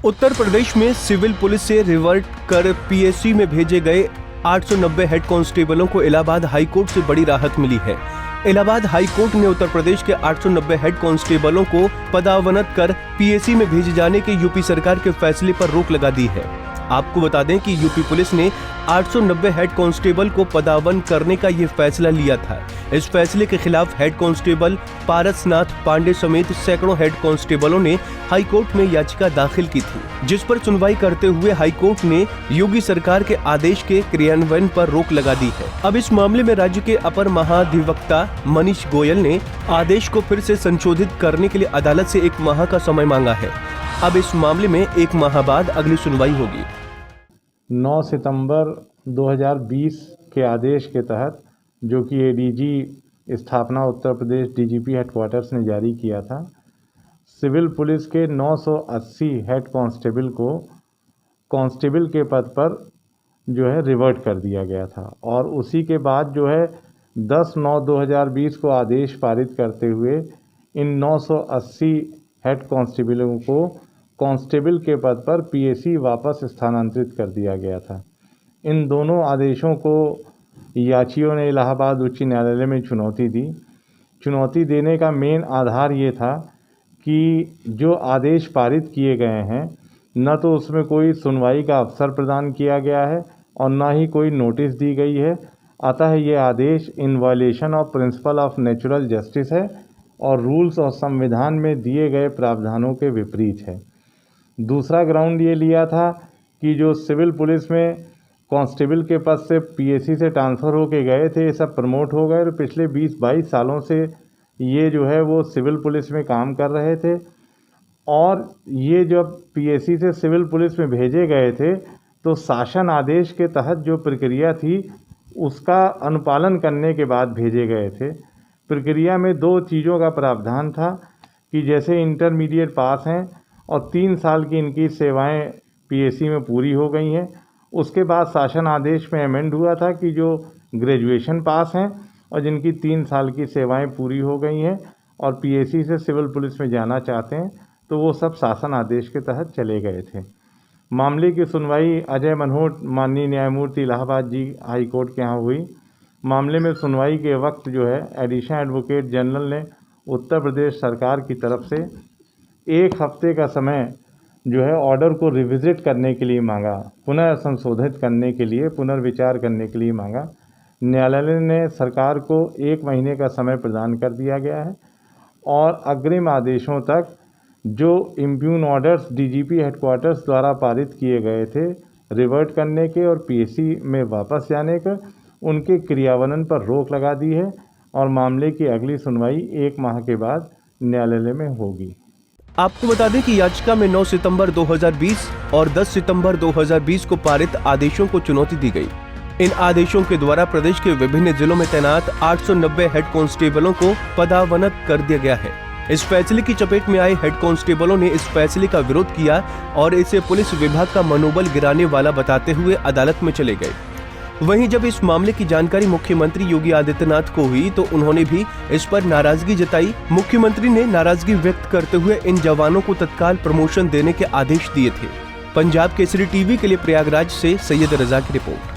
उत्तर प्रदेश में civil police से revert कर पीएसी में भेजे गए 890 हेड कांस्टेबलों को इलाहाबाद हाई कोर्ट से बड़ी राहत मिली है। इलाहाबाद हाई कोर्ट ने उत्तर प्रदेश के 890 हेड कांस्टेबलों को पदावनत कर पीएसी में भेजे जाने के यूपी सरकार के फैसले पर रोक लगा दी है। आपको बता दें कि यूपी पुलिस ने 890 हेड कांस्टेबल को पदावन करने का ये फैसला लिया था। इस फैसले के खिलाफ हेड कांस्टेबल पारसनाथ पांडे समेत सैकड़ों हेड कांस्टेबलों ने हाई कोर्ट में याचिका दाखिल की थी, जिस पर सुनवाई करते हुए हाई कोर्ट ने योगी सरकार के आदेश के क्रियान्वयन पर रोक लगा दी है। अब इस मामले में राज्य के अपर महाधिवक्ता मनीष गोयल ने आदेश को फिर से संशोधित करने के लिए अदालत से 1 माह का समय मांगा है। अब इस मामले में 1 माह बाद अगली सुनवाई होगी। 9 सितंबर 2020 के आदेश के तहत, जो कि एडीजी स्थापना उत्तर प्रदेश डीजीपी हेडक्वार्टर्स ने जारी किया था, सिविल पुलिस के 980 हेड कांस्टेबल को कांस्टेबल के पद पर जो है रिवर्ट कर दिया गया था। और उसी के बाद जो है 10/9/2020 को आदेश पारित करते हुए इन 980 हेड कांस्टेबलों को कांस्टेबल के पद पर पीएसी वापस स्थानांतरित कर दिया गया था। इन दोनों आदेशों को याचियों ने इलाहाबाद उच्च न्यायालय में चुनौती दी। चुनौती देने का मेन आधार ये था कि जो आदेश पारित किए गए हैं, न तो उसमें कोई सुनवाई का अवसर प्रदान किया गया है और न ही कोई नोटिस दी गई है। अतः ये आदेश in violation of principle of natural justice है और रूल्स और संविधान में दिए गए प्रावधानों के विपरीत है। दूसरा ग्राउंड ये लिया था कि जो सिविल पुलिस में कांस्टेबल के पद से पीएसी से ट्रांसफ़र होके गए थे, ये सब प्रमोट हो गए और पिछले 20-22 सालों से ये जो है वो सिविल पुलिस में काम कर रहे थे। और ये जब पीएसी से सिविल पुलिस में भेजे गए थे तो शासन आदेश के तहत जो प्रक्रिया थी उसका अनुपालन करने के बाद भेजे गए थे। प्रक्रिया में 2 चीज़ों का प्रावधान था कि जैसे इंटरमीडिएट पास हैं और 3 साल की इनकी सेवाएं पीएसी में पूरी हो गई हैं, उसके बाद शासन आदेश में अमेंड हुआ था कि जो ग्रेजुएशन पास हैं और जिनकी 3 साल की सेवाएं पूरी हो गई हैं और पीएसी से सिविल पुलिस में जाना चाहते हैं, तो वो सब शासन आदेश के तहत चले गए थे। मामले की सुनवाई अजय मनोट माननीय न्यायमूर्ति इलाहाबाद जी हाई कोर्ट के यहाँ हुई। मामले में सुनवाई के वक्त जो है एडिशनल एडवोकेट जनरल ने उत्तर प्रदेश सरकार की तरफ से 1 हफ्ते का समय जो है ऑर्डर को रिविजिट करने के लिए मांगा, पुनः संशोधित करने के लिए, पुनर्विचार करने के लिए मांगा। न्यायालय ने सरकार को 1 महीने का समय प्रदान कर दिया गया है और अग्रिम आदेशों तक जो इम्प्यून ऑर्डर्स डीजीपी हेडक्वार्टर्स द्वारा पारित किए गए थे रिवर्ट करने के और पीएसी में वापस जाने के, उनके क्रियान्वयन पर रोक लगा दी है और मामले की अगली सुनवाई 1 माह के बाद न्यायालय में होगी। आपको बता दें कि याचिका में 9 सितंबर 2020 और 10 सितंबर 2020 को पारित आदेशों को चुनौती दी गई। इन आदेशों के द्वारा प्रदेश के विभिन्न जिलों में तैनात 890 हेड कांस्टेबलों को पदावनत कर दिया गया है। इस फैसले की चपेट में आए हेड कांस्टेबलों ने इस फैसले का विरोध किया और इसे पुलिस विभाग का मनोबल गिराने वाला बताते हुए अदालत में चले गए। वहीं जब इस मामले की जानकारी मुख्यमंत्री योगी आदित्यनाथ को हुई तो उन्होंने भी इस पर नाराजगी जताई। मुख्यमंत्री ने नाराजगी व्यक्त करते हुए इन जवानों को तत्काल प्रमोशन देने के आदेश दिए थे। पंजाब केसरी टीवी के लिए प्रयागराज से सैयद रजा की रिपोर्ट।